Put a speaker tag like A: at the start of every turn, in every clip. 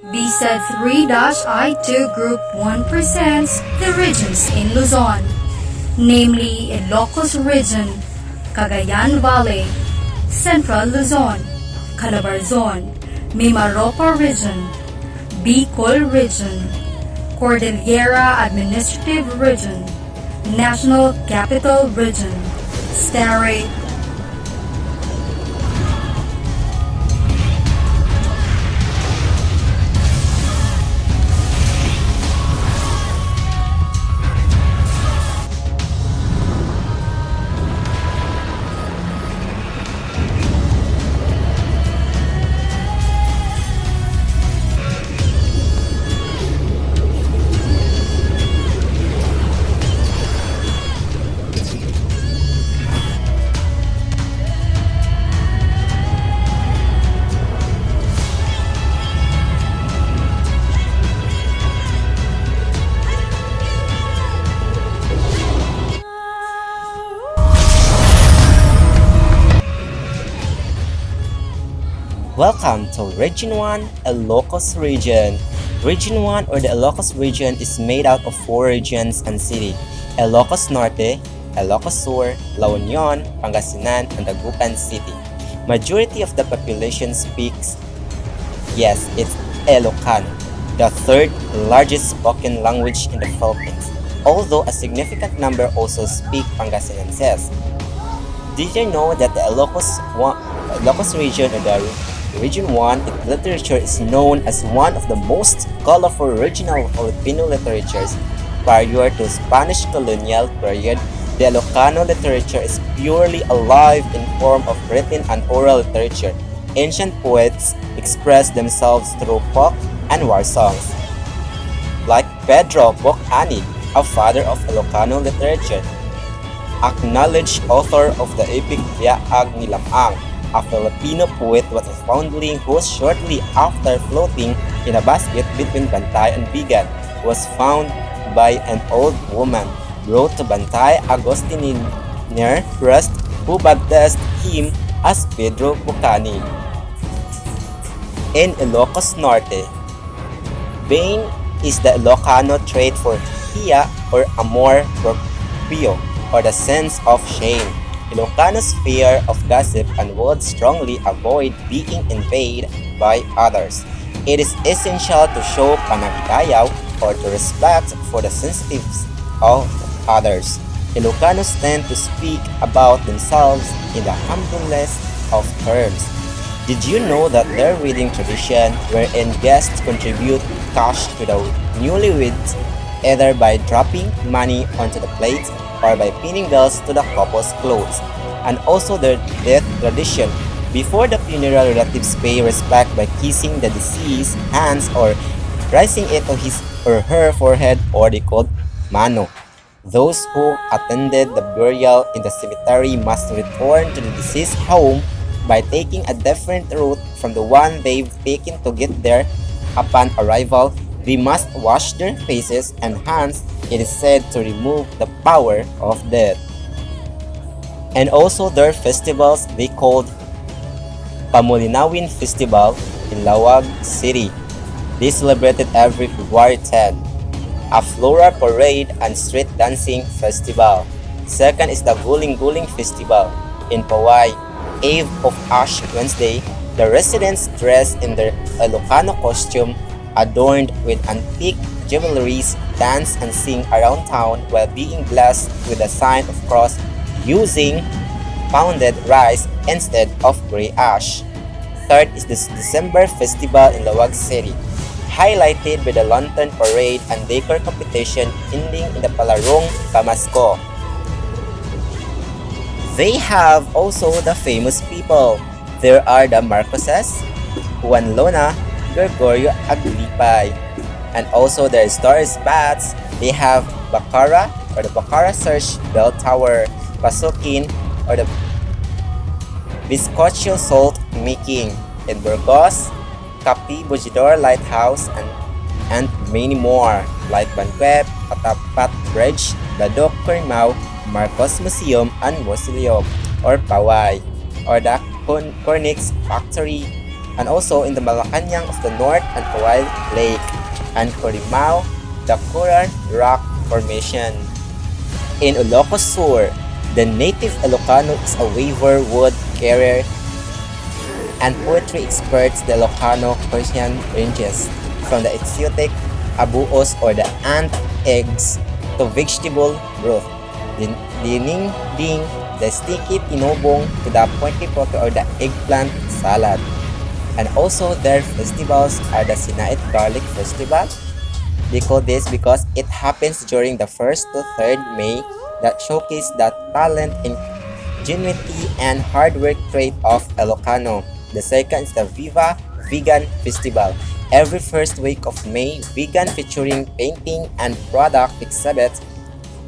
A: BSED 3-I2 Group 1 presents the regions in Luzon, namely Ilocos Region, Cagayan Valley, Central Luzon, Calabarzon, Mimaropa Region, Bicol Region, Cordillera Administrative Region, National Capital Region, Stare.
B: Welcome to Region 1, Ilocos Region. Region 1 or the Ilocos Region is made out of 4 regions and cities: Ilocos Norte, Ilocos Sur, La Union, Pangasinan, and Dagupan City. Majority of the population speaks, yes, it's Ilocano, the third largest spoken language in the Philippines, although a significant number also speak Pangasinenses. Did you know that the Ilocos region or the Region 1 literature is known as one of the most colorful regional Filipino literatures prior to Spanish colonial period? The Ilocano literature is purely alive in form of written and oral literature. Ancient poets express themselves through folk and war songs. Like Pedro Bocanig, a father of Ilocano literature, acknowledged author of the epic Biaag ni Lamang, a Filipino poet was a foundling who shortly after floating in a basket between Bantay and Bigan was found by an old woman, brought to Bantay Agustinian priest who baptized him as Pedro Bucani. In Ilocos Norte, Bain is the Ilocano trait for hiya or amor proprio, or the sense of shame. Ilocanos' fear of gossip and would strongly avoid being invaded by others. It is essential to show panagdayaw or to respect for the sensitives of others. Ilocanos tend to speak about themselves in the humblest of terms. Did you know that their wedding tradition wherein guests contribute cash to the newlyweds either by dropping money onto the plate or by pinning bells to the couple's clothes, and also their death tradition. Before the funeral, relatives pay respect by kissing the deceased's hands or raising it to his or her forehead, or they called mano. Those who attended the burial in the cemetery must return to the deceased's home by taking a different route from the one they've taken to get there. Upon arrival, they must wash their faces and hands. It is said to remove the power of death. And also their festivals they called Pamulinawin Festival in Lawag City. They celebrated every February 10. A floral parade and street dancing festival. Second is the Guling Guling Festival in Paway. Eve of Ash Wednesday, the residents dress in their Ilocano costume adorned with antique jewelries, dance and sing around town while being blessed with a sign of cross using pounded rice instead of gray ash. Third is the December Festival in Lawag City, highlighted by the lantern parade and decor competition ending in the Palarong Pamasko. They have also the famous people. There are the Marcoses, Juan Lona, Gregorio Aglipay, and also the historic spots. They have Bacara or the Bacara Search Bell Tower, Pasukin or the Bizcocho Salt Making in Burgos, Capi Bujidor Lighthouse, and many more like Banquet, Patapat Bridge, Dadok Cormao, Marcos Museum and Museum, or Paway, or the Cornix Factory, and also in the Malacanang of the North and Kawai Lake, and Corimao, the Coral Rock Formation. In Ilocos Sur, the native Ilocano is a weaver, wood carrier, and poetry experts the Ilocano Persian ranges, from the exotic abuos or the ant eggs to vegetable broth, the dinding, the sticky tinobong to the pointy poke or the eggplant salad. And also their festivals are the Sinait Garlic Festival. They call this because it happens during the 1st to 3rd May that showcase the talent, ingenuity, and hard work trait of Ilocano. The second is the Viva Vegan Festival. Every first week of May, vegan featuring painting and product exhibits,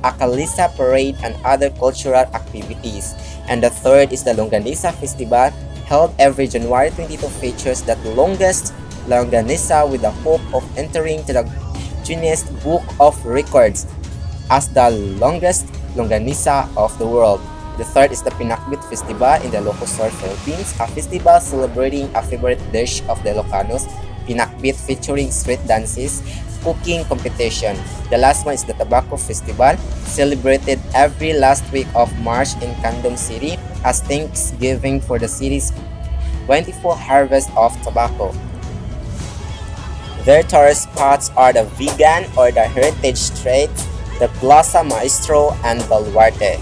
B: a Kalisa parade, and other cultural activities. And the third is the Longanisa Festival, held every January 22, features the longest Longanisa with the hope of entering to the Guinness Book of Records as the longest Longanisa of the world. The third is the Pinakbit Festival in the Ilocos Sur, Philippines, a festival celebrating a favorite dish of the Ilocanos, Pinakbit, featuring street dances, cooking competition. The last one is the Tobacco Festival, celebrated every last week of March in Candom City as Thanksgiving for the city's 24th harvest of tobacco. Their tourist spots are the Vegan or the Heritage Street, the Plaza Maestro, and Baluarte.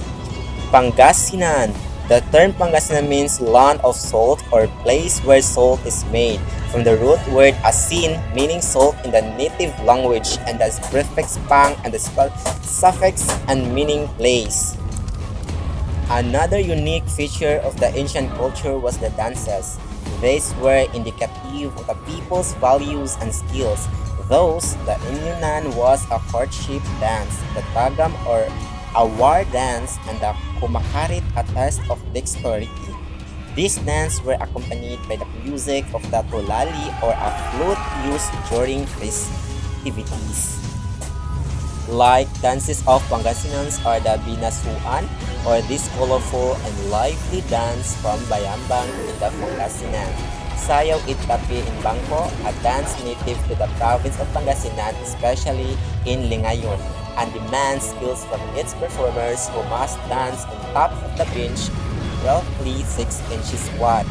B: Pangasinan. The term Pangasinan means land of salt or place where salt is made, from the root word asin meaning salt in the native language, and the prefix pang and the suffix and meaning place. Another unique feature of the ancient culture was the dances. These were indicative of the people's values and skills. Thus, the Inyunan was a courtship dance, the Tagam or a war dance, and the Kumakarit a test of dexterity. These dances were accompanied by the music of the tulali or a flute used during festivities. Like dances of Pangasinans are the Binasuan, or this colorful and lively dance from Bayambang in the Pangasinan. Sayaw Itapi in Bangko, a dance native to the province of Pangasinan, especially in Lingayon, and demands skills from its performers who must dance on top of the bench, roughly 6 inches wide.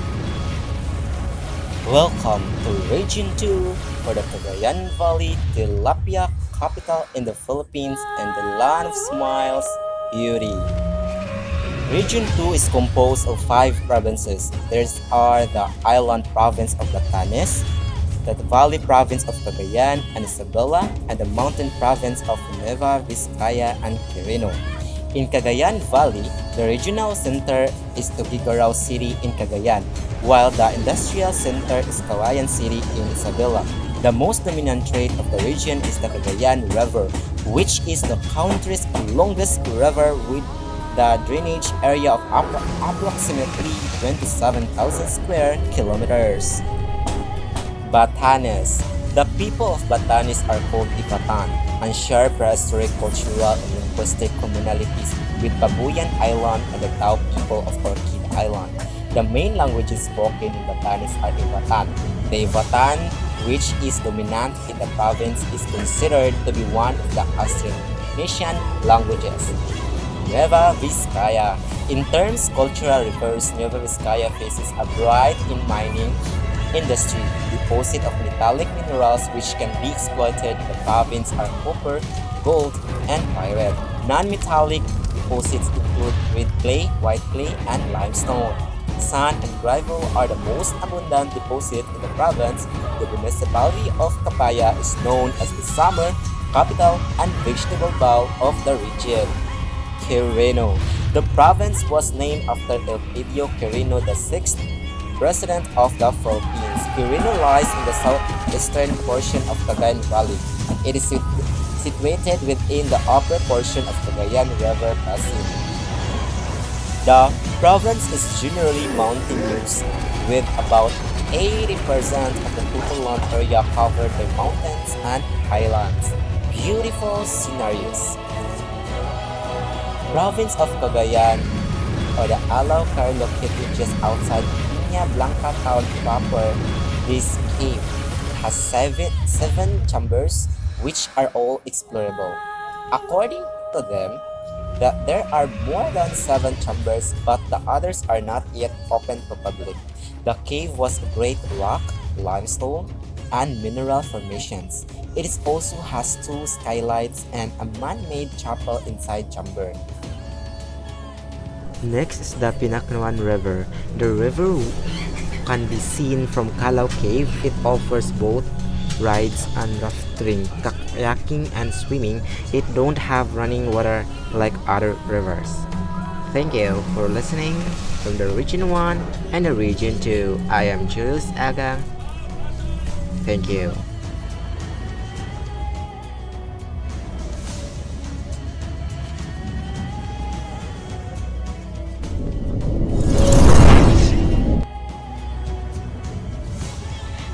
B: Welcome to Region 2 for the Cagayan Valley, Tilapia capital in the Philippines and the land of smiles, beauty. Region 2 is composed of 5 provinces. There are the island province of Batanes, the valley province of Cagayan and Isabela, and the mountain province of Nueva Vizcaya and Quirino. In Cagayan Valley, the regional center is Tuguegarao City in Cagayan, while the industrial center is Kawayan City in Isabela. The most dominant trade of the region is the Cagayan River, which is the country's longest river with the drainage area of approximately 27,000 square kilometers. Batanes. The people of Batanes are called Ivatan and share prehistoric cultural and linguistic commonalities with Babuyan Island and the Tao people of Orchid Island. The main languages spoken in Batanes are Ivatan. The Ivatan, which is dominant in the province, is considered to be one of the Austronesian languages. Nueva Vizcaya. In terms cultural refers, Nueva Vizcaya faces a bright in mining industry. Deposit of metallic minerals which can be exploited in the province are copper, gold, and pyrite. Non-metallic deposits include red clay, white clay, and limestone. Sand and gravel are the most abundant deposit in the province. The municipality of Capaya is known as the summer capital and vegetable bowl of the region. Quirino. The province was named after Elpidio Quirino VI, President of the Philippines. Quirino lies in the southeastern portion of Cagayan Valley. It is situated within the upper portion of Cagayan River Basin. The province is generally mountainous, with about 80% of the total land area covered by mountains and highlands. Beautiful scenarios. Province of Cagayan, or the Alao Car located just outside Piña Blanca town proper, This cave has seven chambers which are all explorable. According to them, that there are more than 7 chambers, but the others are not yet open to public. The cave was great rock, limestone, and mineral formations. It also has 2 skylights and a man-made chapel inside chamber. Next is the Pinaknuan River. The river can be seen from Calao Cave. It offers both rides and rafting, kayaking, and swimming. It don't have running water like other rivers. Thank you for listening from the Region 1 and the Region 2. I am Julius Aga. Thank you.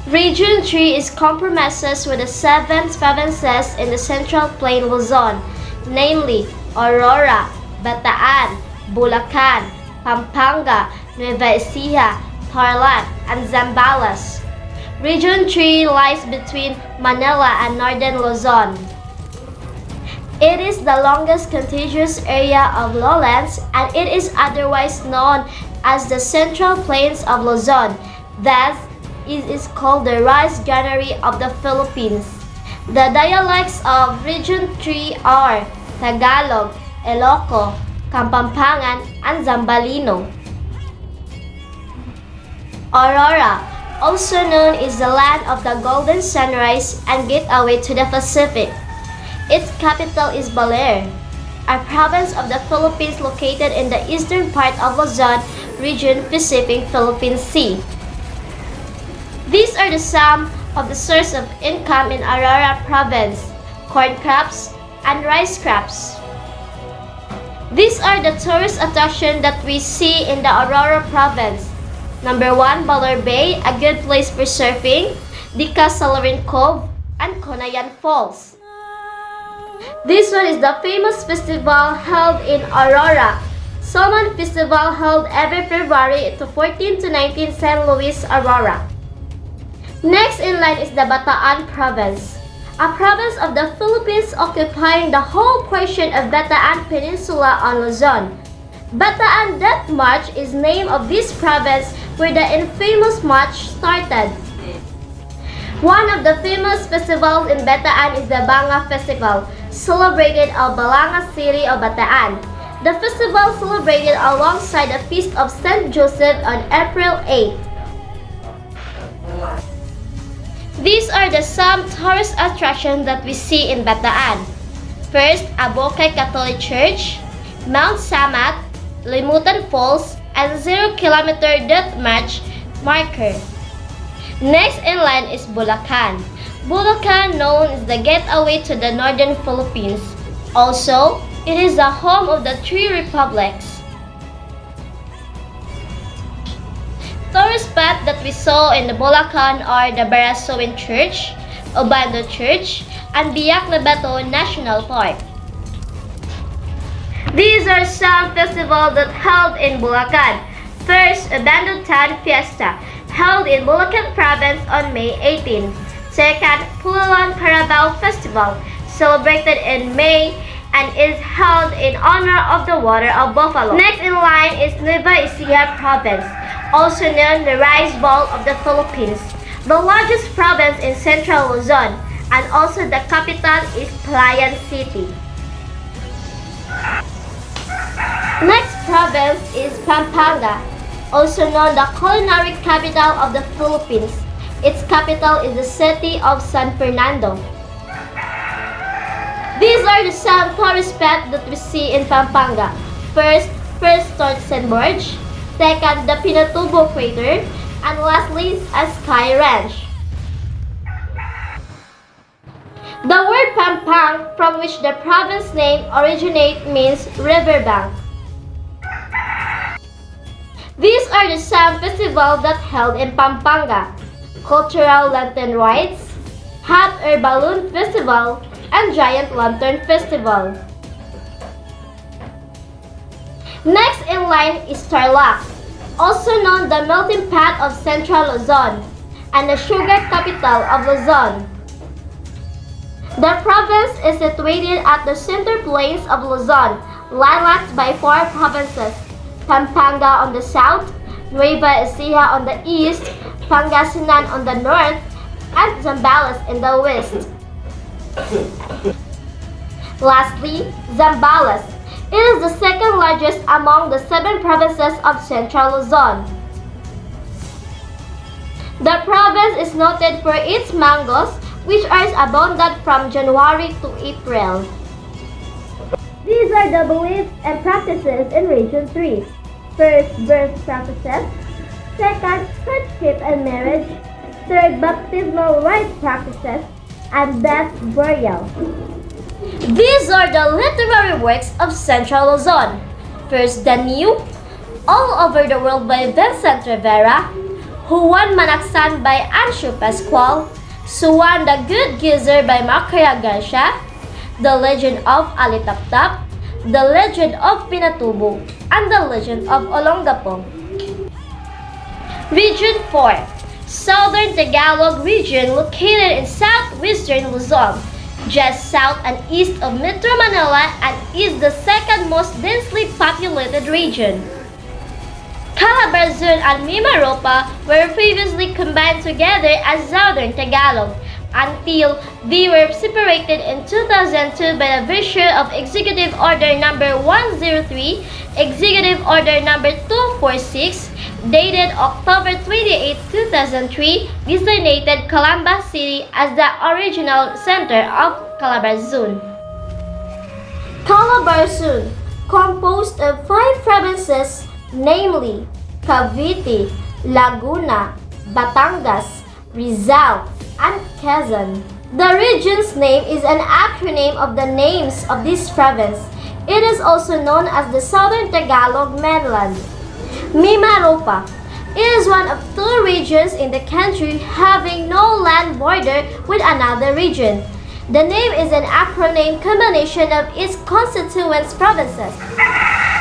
C: Region 3 is compromises with the 7 provinces in the Central Plain Luzon, namely Aurora, Bataan, Bulacan, Pampanga, Nueva Ecija, Tarlac, and Zambales. Region 3 lies between Manila and northern Luzon. It is the longest contiguous area of lowlands, and it is otherwise known as the Central Plains of Luzon. Thus, it is called the rice granary of the Philippines. The dialects of Region 3 are Tagalog, Ilocano, Kapampangan, and Zambalino. Aurora, also known as the land of the golden sunrise and gateway to the Pacific. Its capital is Baler, a province of the Philippines located in the eastern part of Luzon region, Pacific Philippine Sea. These are the some of the source of income in Aurora province: corn crops and rice crops. These are the tourist attractions that we see in the Aurora province. Number 1, Baler Bay, a good place for surfing, Dika Salarin Cove, and Conayan Falls. This one is the famous festival held in Aurora. Salmon Festival held every February to 14 to 19 San Luis, Aurora. Next in line is the Bataan Province, a province of the Philippines occupying the whole portion of Bataan Peninsula on Luzon. Bataan Death March is name of this province where the infamous march started. One of the famous festivals in Bataan is the Banga Festival, celebrated at Balanga City of Bataan. The festival celebrated alongside the Feast of St. Joseph on April 8. These are the some tourist attractions that we see in Bataan. First, Abokay Catholic Church, Mount Samat, Limutan Falls, and 0-kilometer death march marker. Next in line is Bulacan. Bulacan, known as the gateway to the northern Philippines. Also, it is the home of the 3 republics. Tourist spots that we saw in the Bulacan are the Barasoin Church, Obando Church, and Biak na Bato National Park. These are some festivals that held in Bulacan. First, Obando Town Fiesta, held in Bulacan Province on May 18. Second, Pulalan Carabao Festival, celebrated in May and is held in honor of the water of buffalo. Next in line is Nueva Ecija Province, also known the Rice Bowl of the Philippines, the largest province in central Luzon, and also the capital is Palayan City. Next province is Pampanga, also known the culinary capital of the Philippines. Its capital is the city of San Fernando. These are the some tourist spots that we see in Pampanga. First Torsen Gorge. Second, the Pinatubo Crater, and lastly, a Sky Ranch. The word Pampang, from which the province name originates, means riverbank. These are the some festivals that held in Pampanga: Cultural Lantern Rides, Hot Air Balloon Festival, and Giant Lantern Festival. Next in line is Tarlac, also known the melting pot of central Luzon, and the sugar capital of Luzon. The province is situated at the center plains of Luzon, landlocked by four provinces: Pampanga on the south, Nueva Ecija on the east, Pangasinan on the north, and Zambales in the west. Lastly, Zambales. It is the second largest among the 7 provinces of Central Luzon. The province is noted for its mangoes, which are abundant from January to April. These are the beliefs and practices in Region 3. First, birth practices. Second, courtship and marriage. Third, baptismal rite practices. And death burial. These are the literary works of Central Luzon. First, the New, All Over the World by Vincent Rivera, Juan Manaksan by Ancio Pascual, Suwan the Good Geezer by Macaria Garcia, The Legend of Alitaptap, The Legend of Pinatubo, and The Legend of Olongapo. Region 4, Southern Tagalog Region, located in southwestern Luzon, just south and east of Metro Manila, and is the second most densely populated region. Calabarzon and Mimaropa were previously combined together as Southern Tagalog until they were separated in 2002 by the virtue of Executive Order Number 103, Executive Order Number 246, dated October 28, 2003, designated Calamba City as the original center of Calabarzon. Calabarzon, composed of 5 provinces, namely Cavite, Laguna, Batangas, Rizal, and Quezon. The region's name is an acronym of the names of this province. It is also known as the Southern Tagalog Mainland. Mimaropa. It is one of 2 regions in the country having no land border with another region. The name is an acronym combination of its constituent provinces.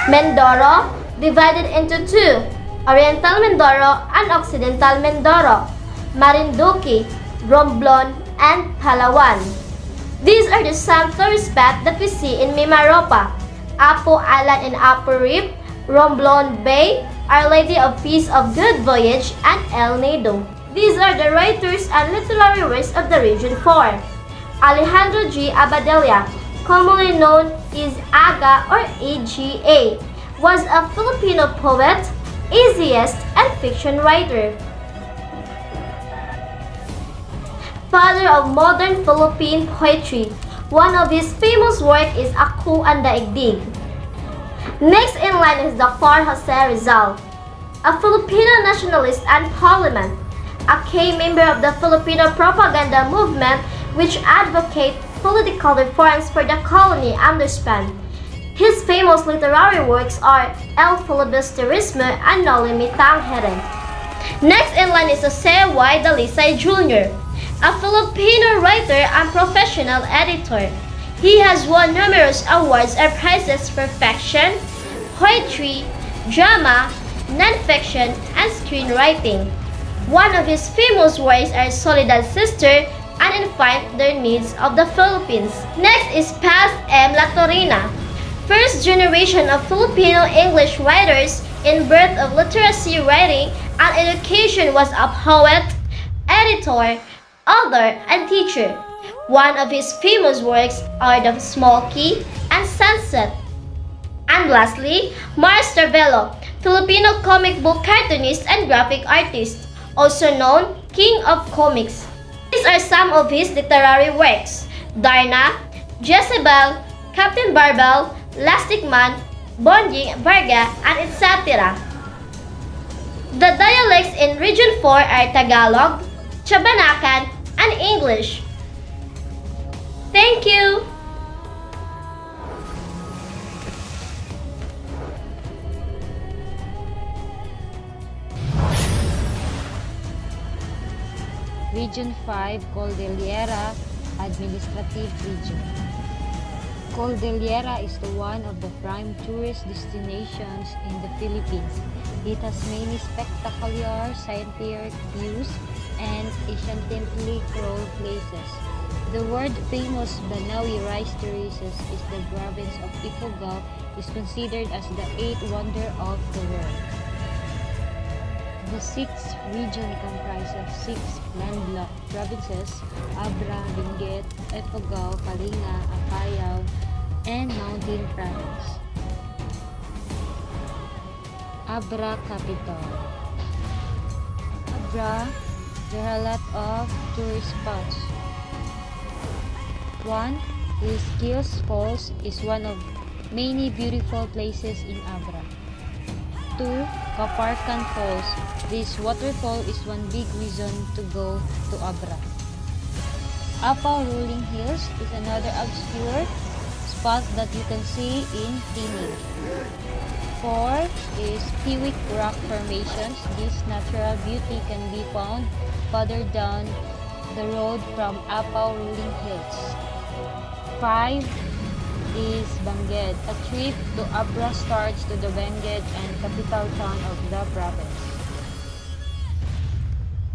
C: Mindoro, divided into 2, Oriental Mindoro and Occidental Mindoro, Marinduque, Romblon, and Palawan. These are the some tourist spots that we see in Mimaropa: Apo Island in Upper Reef, Romblon Bay, Our Lady of Peace of Good Voyage, and El Nido. These are the writers and literary works of the Region 4. Alejandro G. Abadilla, commonly known as Aga or AGA, was a Filipino poet, essayist, and fiction writer. Father of modern Philippine poetry, one of his famous works is Ako ang Daigdig. Next in line is Dr. Jose Rizal, a Filipino nationalist and parliament, a key member of the Filipino propaganda movement which advocate political reforms for the colony underspan. His famous literary works are El Filibusterismo and No Limitang Heren. Next in line is Jose Y. Dalisay Jr., a Filipino writer and professional editor. He has won numerous awards and prizes for fiction, poetry, drama, non-fiction, and screenwriting. One of his famous works are Soledad Sister and Infant the Needs of the Philippines. Next is Paz M. Latorina, first generation of Filipino English writers. In birth of literacy, writing, and education, was a poet, editor, author, and teacher. One of his famous works are The Small Key and Sunset. And lastly, Mars Travelo, Filipino comic book cartoonist and graphic artist, also known King of Comics. These are some of his literary works: Darna, Jezebel, Captain Barbell, Lastic Man, Bonjing Varga, and etc. The dialects in Region 4 are Tagalog, Chabanacan, and English. Thank you!
D: Region 5 Cordillera Administrative Region. Cordillera is one of the prime tourist destinations in the Philippines. It has many spectacular scenic views, and anciently crawled places. The world-famous Banawi rice terraces is the province of Ifugao is considered as the eighth wonder of the world. The sixth region comprises six landlocked provinces: Abra, Benguet, Ifugao, Kalinga, Apayao, and Mountain Province. Abra capital. Abra, there are a lot of tourist spots. One is Gills Falls is one of many beautiful places in Abra. 2. Kaparkan Falls. This waterfall is one big reason to go to Abra. Apao Rolling Hills is another obscure spot that you can see in Tinig. 4 is Tiwik Rock Formations. This natural beauty can be found further down the road from Apao Rolling Hills. 5 is Benguet. A trip to Abra starts to the Benguet and capital town of the province.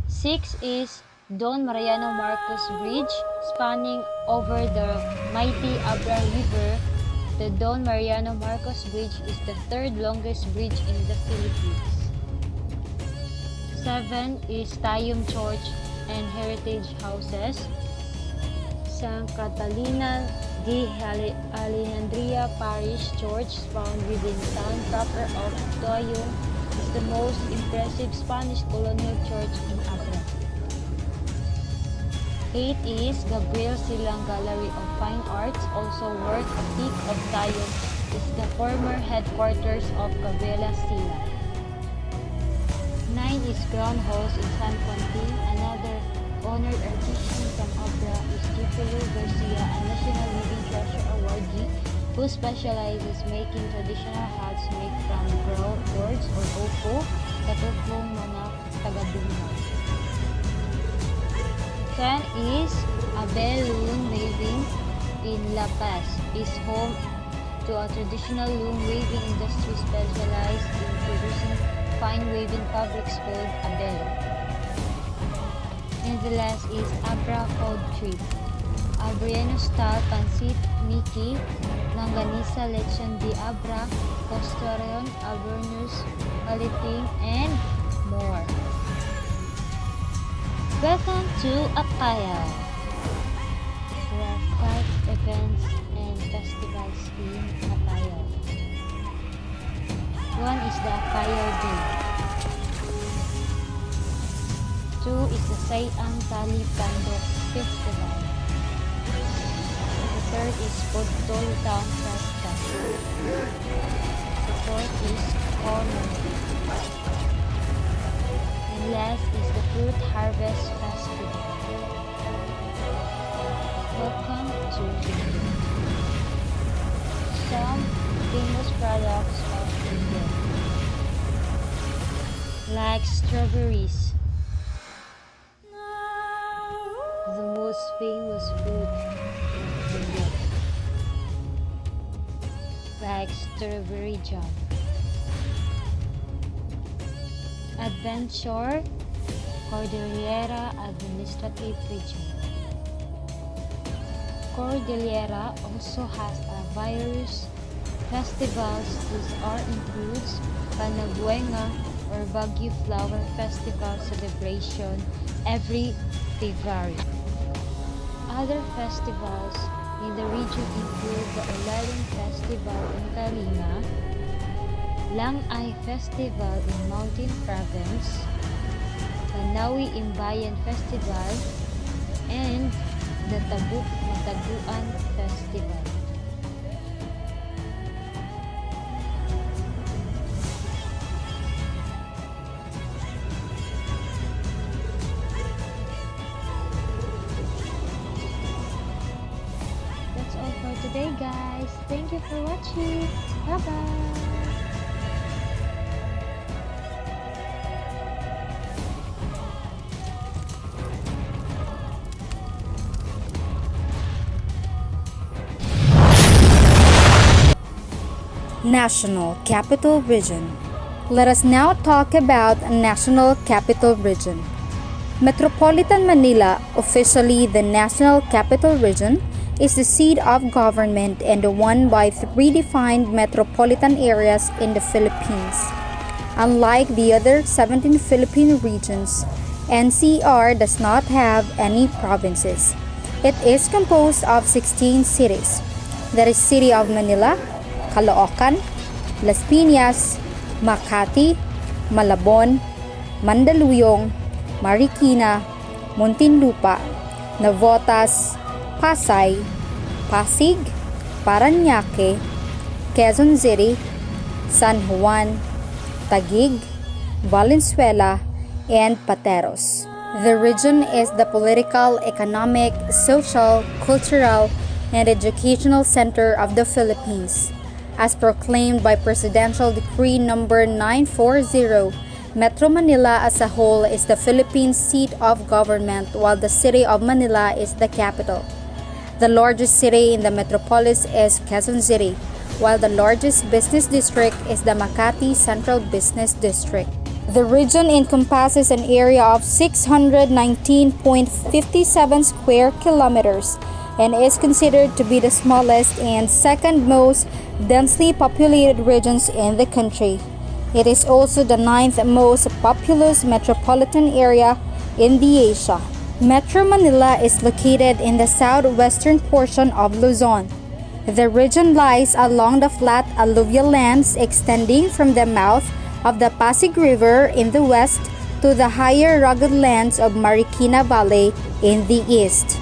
D: 6 is Don Mariano Marcos Bridge, spanning over the mighty Abra River. The Don Mariano Marcos Bridge is the third longest bridge in the Philippines. 7 is Tayum Church and Heritage Houses. San Catalina de Alejandria Parish Church, found within town proper of Tayum, is the most impressive Spanish colonial church in Abra. 8 is Gabriel Silang Gallery of Fine Arts, also worth a peek of Tayum, is the former headquarters of Gabriela Silang. 9 is Crown Halls in San Quintin. Another honored artisan from Abra is Gipilo Garcia, a National Living Treasure awardee who specializes making traditional hats made from gourds or opo, katuklong mga taga-Dumao. 10 is Abel Loom Weaving in La Paz, is home to a traditional loom weaving industry specialized in producing fine weaving fabrics called Abel. And the last is Abra Food Trip. Abriano style pancit Miki, Langanisa Lechon de Abra, Costorion, Abernus, Aliting, and more. Welcome to Apayao. There are 5 events and festivals in Apayao. 1 is the Apayao Day. 2 is the Sayang Tali Pandok Festival. The 3rd is Podtol Town Festa. The 4th is Corner. And last is the Fruit Harvest Festival. Welcome to India. Some famous products of India, like strawberries, the most famous fruit of India, like strawberry jam. Adventure Cordillera Administrative Region. Cordillera also has a various festivals. These are includes Panabuenga or Baguio Flower Festival celebration every February. Other festivals in the region include the Olaling Festival in Kalinga, Langay Festival in Mountain Province, Manawi Imbayan Festival, and the Tabuk Mataguan Festival. That's all for today, guys. Thank you for watching. Bye-bye.
A: National Capital Region. Let us now talk about National Capital Region. Metropolitan Manila, officially the National Capital Region, is the seat of government and one by three defined metropolitan areas in the Philippines. Unlike the other 17 Philippine regions, NCR does not have any provinces. It is composed of 16 cities. That is City of Manila, Caloocan, Las Piñas, Makati, Malabon, Mandaluyong, Marikina, Muntinlupa, Navotas, Pasay, Pasig, Parañaque, Quezon City, San Juan, Taguig, Valenzuela, and Pateros. The region is the political, economic, social, cultural, and educational center of the Philippines. As proclaimed by Presidential Decree Number 940, Metro Manila as a whole is the Philippines' seat of government, while the city of Manila is the capital. The largest city in the metropolis is Quezon City, while the largest business district is the Makati Central Business District. The region encompasses an area of 619.57 square kilometers and is considered to be the smallest and second most densely populated regions in the country. It is also the ninth most populous metropolitan area in the Asia. Metro Manila is located in the southwestern portion of Luzon. The region lies along the flat alluvial lands extending from the mouth of the Pasig River in the west to the higher rugged lands of Marikina Valley in the east.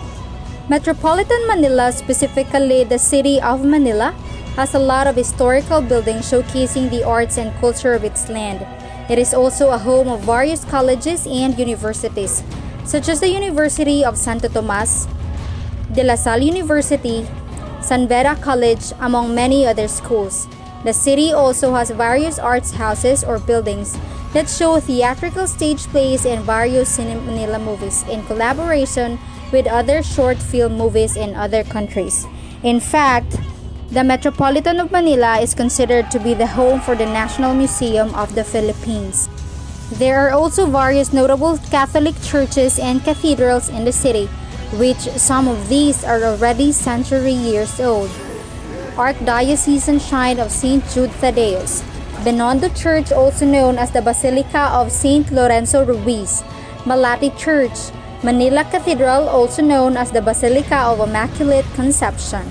A: Metropolitan Manila, specifically the city of Manila, has a lot of historical buildings showcasing the arts and culture of its land. It is also a home of various colleges and universities, such as the University of Santo Tomas, De La Salle University, San Vera College, among many other schools. The city also has various arts houses or buildings that show theatrical stage plays and various Cine Manila movies in collaboration with other short film movies in other countries. In fact, the Metropolitan of Manila is considered to be the home for the National Museum of the Philippines. There are also various notable Catholic churches and cathedrals in the city, which some of these are already century years old. Archdiocesan Shrine of St. Jude Thaddeus, Binondo Church, also known as the Basilica of St. Lorenzo Ruiz, Malati Church, Manila Cathedral, also known as the Basilica of Immaculate Conception.